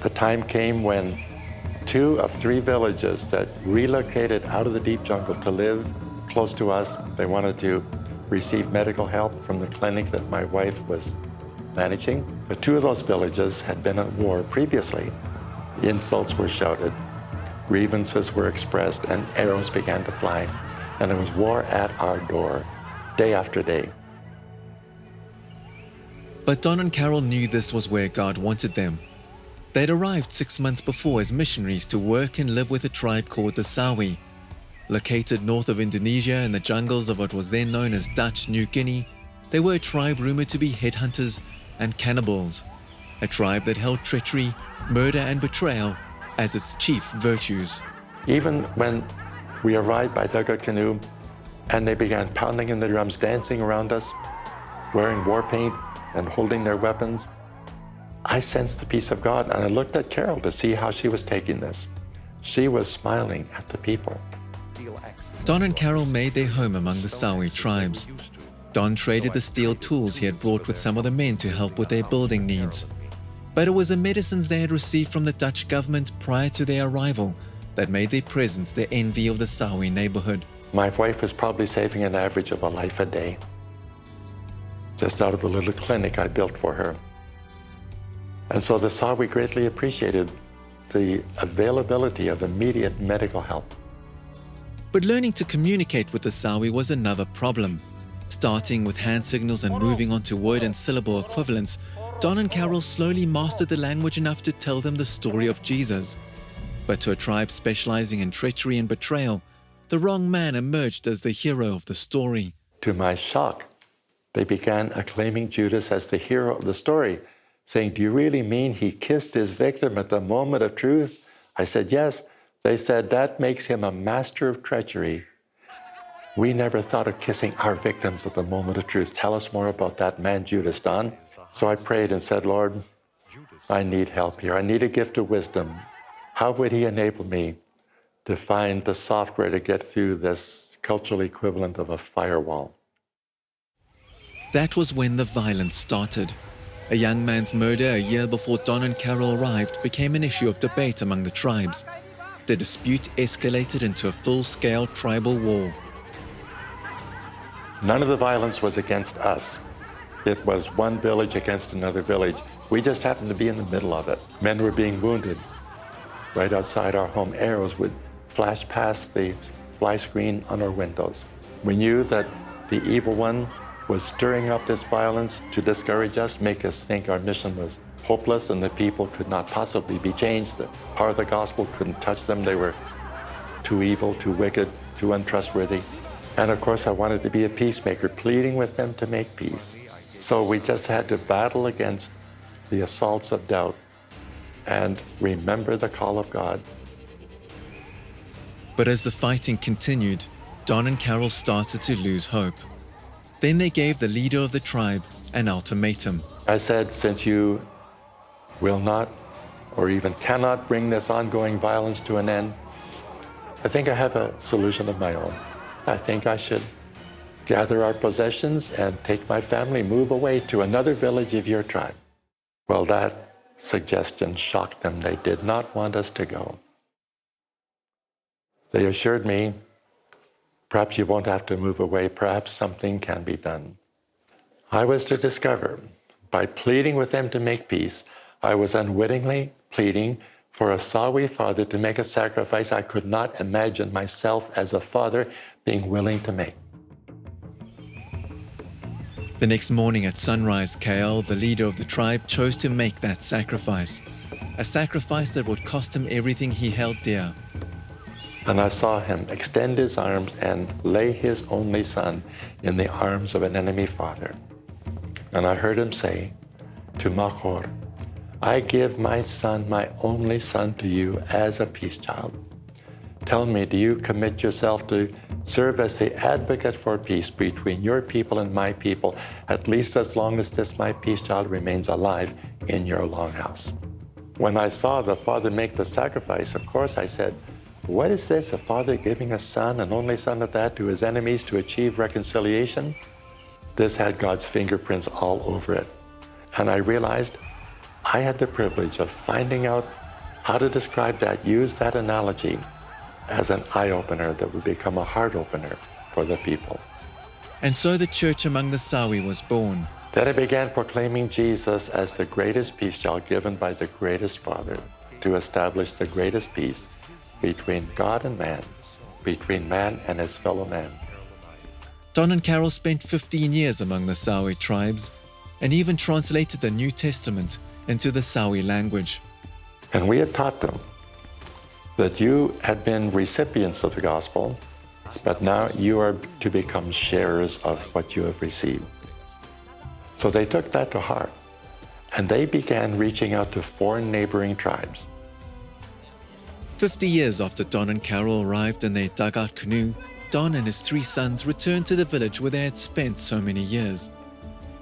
The time came when 2 of 3 villages that relocated out of the deep jungle to live close to us, they wanted to receive medical help from the clinic that my wife was managing. But 2 of those villages had been at war previously. Insults were shouted, grievances were expressed, and arrows began to fly. And there was war at our door, day after day. But Don and Carol knew this was where God wanted them. They'd arrived 6 months before as missionaries to work and live with a tribe called the Sawi. Located north of Indonesia in the jungles of what was then known as Dutch New Guinea, they were a tribe rumored to be headhunters and cannibals, a tribe that held treachery, murder and betrayal as its chief virtues. Even when we arrived by dug a canoe and they began pounding in the drums, dancing around us, wearing war paint and holding their weapons, I sensed the peace of God, and I looked at Carol to see how she was taking this. She was smiling at the people. Don and Carol made their home among the Sawi tribes. Don traded the steel tools he had brought with some of the men to help with their building needs. But it was the medicines they had received from the Dutch government prior to their arrival that made their presence the envy of the Sawi neighborhood. My wife was probably saving an average of a life a day, just out of the little clinic I built for her. And so the Sawi greatly appreciated the availability of immediate medical help. But learning to communicate with the Sawi was another problem. Starting with hand signals and moving on to word and syllable equivalents, Don and Carol slowly mastered the language enough to tell them the story of Jesus. But to a tribe specializing in treachery and betrayal, the wrong man emerged as the hero of the story. To my shock, they began acclaiming Judas as the hero of the story, saying, "Do you really mean he kissed his victim at the moment of truth?" I said, "Yes." They said, "That makes him a master of treachery. We never thought of kissing our victims at the moment of truth. Tell us more about that man, Judas, Don." So I prayed and said, "Lord, I need help here. I need a gift of wisdom. How would he enable me to find the software to get through this cultural equivalent of a firewall?" That was when the violence started. A young man's murder a year before Don and Carol arrived became an issue of debate among the tribes. The dispute escalated into a full-scale tribal war. None of the violence was against us. It was one village against another village. We just happened to be in the middle of it. Men were being wounded. Right outside our home, arrows would flash past the fly screen on our windows. We knew that the evil one was stirring up this violence to discourage us, make us think our mission was hopeless and the people could not possibly be changed. The power of the gospel couldn't touch them. They were too evil, too wicked, too untrustworthy. And of course, I wanted to be a peacemaker, pleading with them to make peace. So we just had to battle against the assaults of doubt and remember the call of God. But as the fighting continued, Don and Carol started to lose hope. Then they gave the leader of the tribe an ultimatum. I said, "Since you will not or even cannot bring this ongoing violence to an end, I think I have a solution of my own. I think I should gather our possessions and take my family, move away to another village of your tribe." Well, that suggestion shocked them. They did not want us to go. They assured me, "Perhaps you won't have to move away. Perhaps something can be done." I was to discover, by pleading with them to make peace, I was unwittingly pleading for a Sawi father to make a sacrifice I could not imagine myself as a father being willing to make. The next morning at sunrise, Kael, the leader of the tribe, chose to make that sacrifice. A sacrifice that would cost him everything he held dear. And I saw him extend his arms and lay his only son in the arms of an enemy father. And I heard him say to Makor, "I give my son, my only son, to you as a peace child. Tell me, do you commit yourself to serve as the advocate for peace between your people and my people, at least as long as this my peace child remains alive in your longhouse?" When I saw the father make the sacrifice, of course I said, "What is this, a father giving a son, an only son at that, to his enemies to achieve reconciliation?" This had God's fingerprints all over it. And I realized I had the privilege of finding out how to describe that, use that analogy as an eye-opener that would become a heart-opener for the people. And so the church among the Sawi was born. Then I began proclaiming Jesus as the greatest peace child given by the greatest Father to establish the greatest peace between God and man, between man and his fellow man. Don and Carol spent 15 years among the Sawi tribes and even translated the New Testament into the Sawi language. And we had taught them that you had been recipients of the gospel, but now you are to become sharers of what you have received. So they took that to heart, and they began reaching out to 4 neighboring tribes. 50 years after Don and Carol arrived in their dugout canoe, Don and his 3 sons returned to the village where they had spent so many years.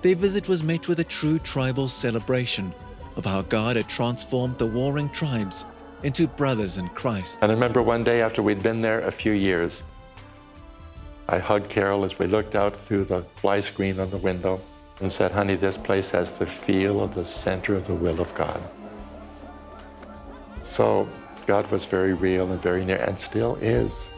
Their visit was met with a true tribal celebration of how God had transformed the warring tribes into brothers in Christ. And I remember one day after we'd been there a few years, I hugged Carol as we looked out through the fly screen on the window and said, honey, this place has the feel of the center of the will of God. So God was very real and very near, and still is.